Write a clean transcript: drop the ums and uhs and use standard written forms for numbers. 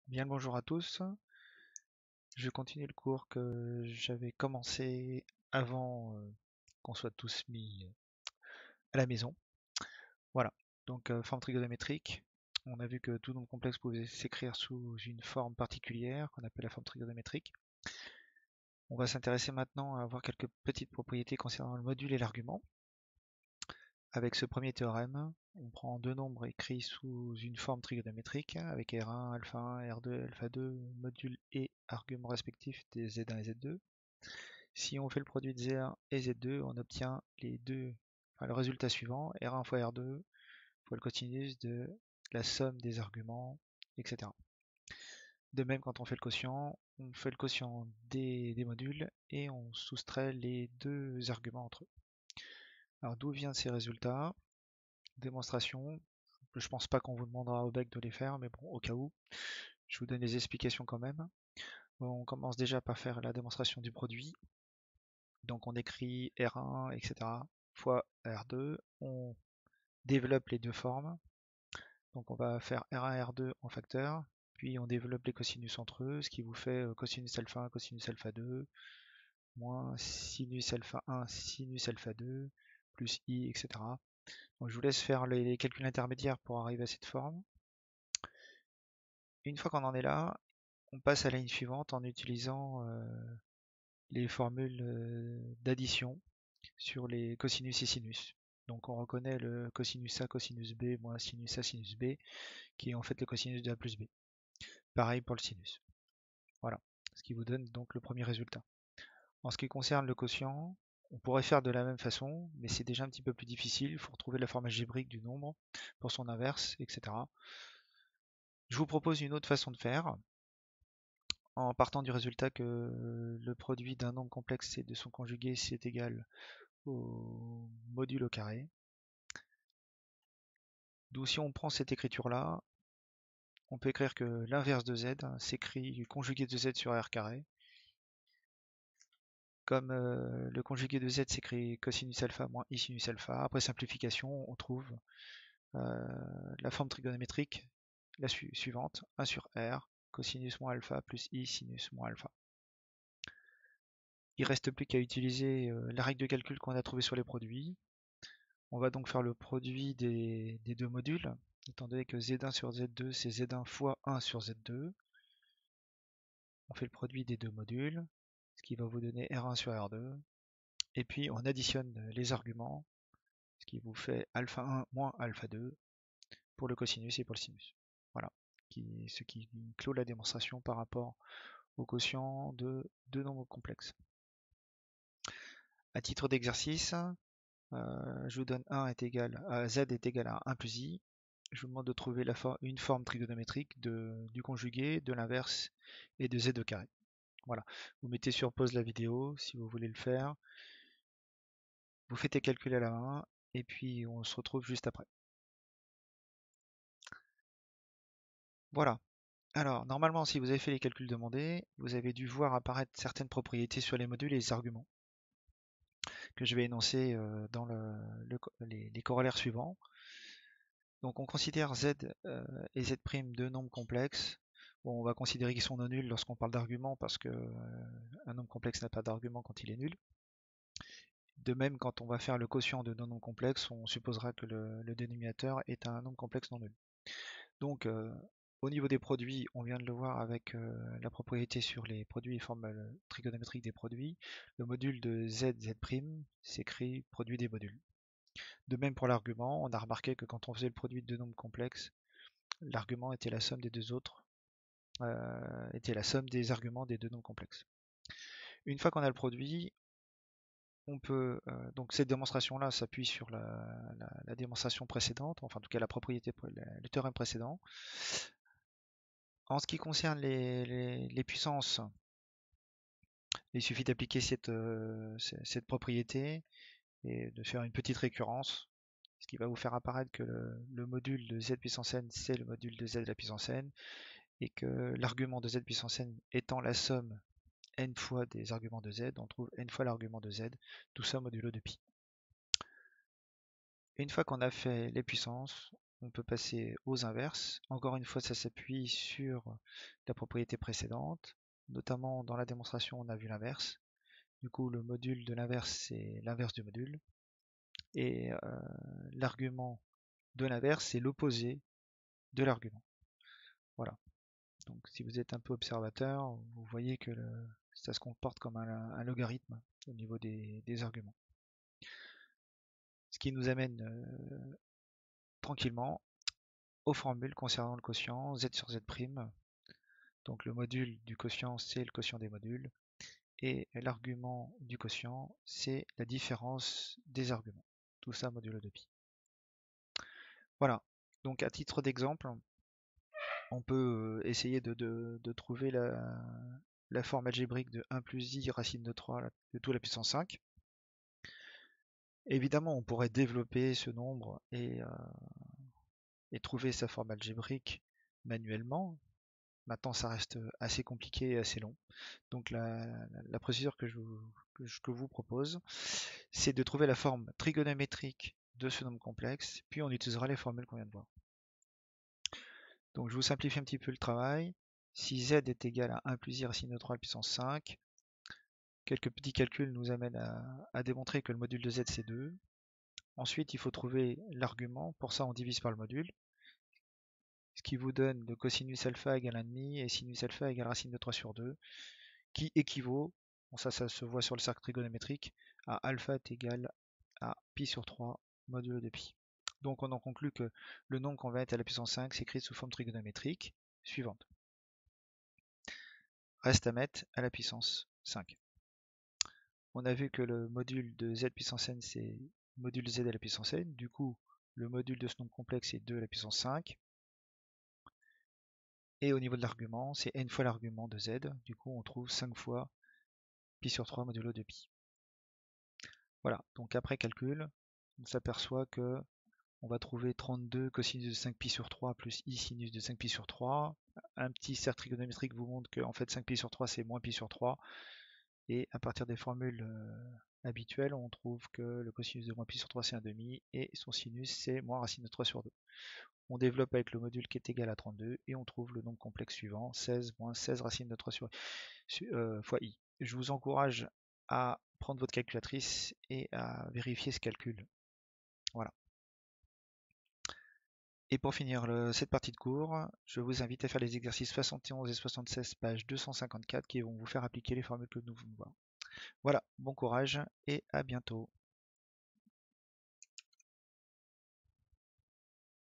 Bien le bonjour à tous. Je continue le cours que j'avais commencé avant qu'on soit tous mis à la maison. Voilà. Donc forme trigonométrique. On a vu que tout nombre complexe pouvait s'écrire sous une forme particulière qu'on appelle la forme trigonométrique. On va s'intéresser maintenant à voir quelques petites propriétés concernant le module et l'argument. Avec ce premier théorème, on prend deux nombres écrits sous une forme trigonométrique avec R1, alpha 1, R2, alpha 2, module et arguments respectifs des Z1 et Z2. Si on fait le produit de Z1 et Z2, on obtient le résultat suivant, R1 fois R2 fois le cosinus de la somme des arguments, etc. De même, quand on fait le quotient des modules et on soustrait les deux arguments entre eux. Alors d'où viennent ces résultats? Démonstration. Je pense pas qu'on vous demandera au bec de les faire, mais bon, au cas où, je vous donne les explications quand même. Bon, on commence déjà par faire la démonstration du produit. Donc on écrit R1, etc. fois R2. On développe les deux formes. Donc on va faire R1 R2 en facteur. Puis on développe les cosinus entre eux, ce qui vous fait cosinus alpha 1, cosinus alpha 2, moins sinus alpha 1, sinus alpha 2, plus i, etc. Donc je vous laisse faire les calculs intermédiaires pour arriver à cette forme. Une fois qu'on en est là, on passe à la ligne suivante en utilisant les formules d'addition sur les cosinus et sinus. Donc on reconnaît le cosinus A, cosinus B, moins sinus A, sinus B, qui est en fait le cosinus de A plus B. Pareil pour le sinus. Voilà, ce qui vous donne donc le premier résultat. En ce qui concerne le quotient, on pourrait faire de la même façon, mais c'est déjà un petit peu plus difficile. Il faut retrouver la forme algébrique du nombre pour son inverse, etc. Je vous propose une autre façon de faire, en partant du résultat que le produit d'un nombre complexe et de son conjugué, c'est égal au module au carré. D'où si on prend cette écriture-là, on peut écrire que l'inverse de z s'écrit conjugué de z sur r carré. Comme le conjugué de z s'écrit cosinus alpha moins i sinus alpha, après simplification, on trouve la forme trigonométrique, la suivante, 1 sur r, cosinus moins alpha plus i sinus moins alpha. Il ne reste plus qu'à utiliser la règle de calcul qu'on a trouvée sur les produits. On va donc faire le produit des deux modules, étant donné que z1 sur z2 c'est z1 fois 1 sur z2. On fait le produit des deux modules, ce qui va vous donner R1 sur R2. Et puis on additionne les arguments, ce qui vous fait alpha 1 moins alpha 2 pour le cosinus et pour le sinus. Voilà, ce qui clôt la démonstration par rapport au quotient de deux nombres complexes. À titre d'exercice, je vous donne 1 est égal à z est égal à 1 plus i. Je vous demande de trouver une forme trigonométrique du conjugué, de l'inverse et de z au carré. Voilà, vous mettez sur pause la vidéo si vous voulez le faire. Vous faites tes calculs à la main et puis on se retrouve juste après. Voilà. Alors, normalement, si vous avez fait les calculs demandés, vous avez dû voir apparaître certaines propriétés sur les modules et les arguments que je vais énoncer dans les corollaires suivants. Donc, on considère z et z' deux nombres complexes. Bon, on va considérer qu'ils sont non nuls lorsqu'on parle d'arguments parce que un nombre complexe n'a pas d'argument quand il est nul. De même, quand on va faire le quotient de deux nombres complexes, on supposera que le dénominateur est un nombre complexe non nul. Donc, au niveau des produits, on vient de le voir avec la propriété sur les produits et formes trigonométriques des produits. Le module de z, z' s'écrit produit des modules. De même pour l'argument, on a remarqué que quand on faisait le produit de deux nombres complexes, l'argument était la somme des deux autres, était la somme des arguments des deux nombres complexes. Une fois qu'on a le produit, on peut donc cette démonstration-là s'appuie sur la démonstration précédente, enfin en tout cas la propriété, le théorème précédent. En ce qui concerne les puissances, il suffit d'appliquer cette propriété et de faire une petite récurrence, ce qui va vous faire apparaître que le module de z puissance n, c'est le module de z à la puissance n, et que l'argument de z puissance n étant la somme n fois des arguments de z, on trouve n fois l'argument de z, tout ça modulo de pi. Une fois qu'on a fait les puissances, on peut passer aux inverses. Encore une fois, ça s'appuie sur la propriété précédente. Notamment dans la démonstration, on a vu l'inverse. Du coup, le module de l'inverse, c'est l'inverse du module. Et l'argument de l'inverse, c'est l'opposé de l'argument. Voilà. Donc si vous êtes un peu observateur, vous voyez que ça se comporte comme un logarithme au niveau des arguments. Ce qui nous amène tranquillement aux formules concernant le quotient z sur z'. Donc le module du quotient, c'est le quotient des modules. Et l'argument du quotient, c'est la différence des arguments. Tout ça modulo de pi. Voilà. Donc à titre d'exemple, on peut essayer de trouver la forme algébrique de 1 plus i racine de 3 de tout à la puissance 5. Évidemment, on pourrait développer ce nombre et trouver sa forme algébrique manuellement. Maintenant, ça reste assez compliqué et assez long. Donc la procédure que je vous propose, c'est de trouver la forme trigonométrique de ce nombre complexe, puis on utilisera les formules qu'on vient de voir. Donc je vous simplifie un petit peu le travail. Si z est égal à 1 plus i racine de 3 à la puissance 5, quelques petits calculs nous amènent à démontrer que le module de z c'est 2. Ensuite, il faut trouver l'argument. Pour ça, on divise par le module. Ce qui vous donne le cosinus alpha égale 1,5 et sinus alpha égale racine de 3 sur 2, qui équivaut, bon ça se voit sur le cercle trigonométrique, à alpha est égal à pi sur 3 modulo de pi. Donc on en conclut que le nombre qu'on va mettre à la puissance 5 s'écrit sous forme trigonométrique suivante. Reste à mettre à la puissance 5. On a vu que le module de z puissance n, c'est module z à la puissance n. Du coup, le module de ce nombre complexe est 2 à la puissance 5. Et au niveau de l'argument, c'est n fois l'argument de z. Du coup, on trouve 5 fois pi sur 3 modulo de pi. Voilà, donc après calcul, on s'aperçoit que on va trouver 32 cosinus de 5 pi sur 3 plus i sinus de 5 pi sur 3. Un petit cercle trigonométrique vous montre que en fait 5 pi sur 3 c'est moins pi sur 3. Et à partir des formules habituelles, on trouve que le cosinus de moins pi sur 3 c'est 1,5 et son sinus c'est moins racine de 3 sur 2. On développe avec le module qui est égal à 32 et on trouve le nombre complexe suivant, 16 moins 16 racine de 3 fois i. Je vous encourage à prendre votre calculatrice et à vérifier ce calcul. Voilà. Et pour finir cette partie de cours, je vous invite à faire les exercices 71 et 76, page 254, qui vont vous faire appliquer les formules que nous venons de voir. Voilà, bon courage et à bientôt.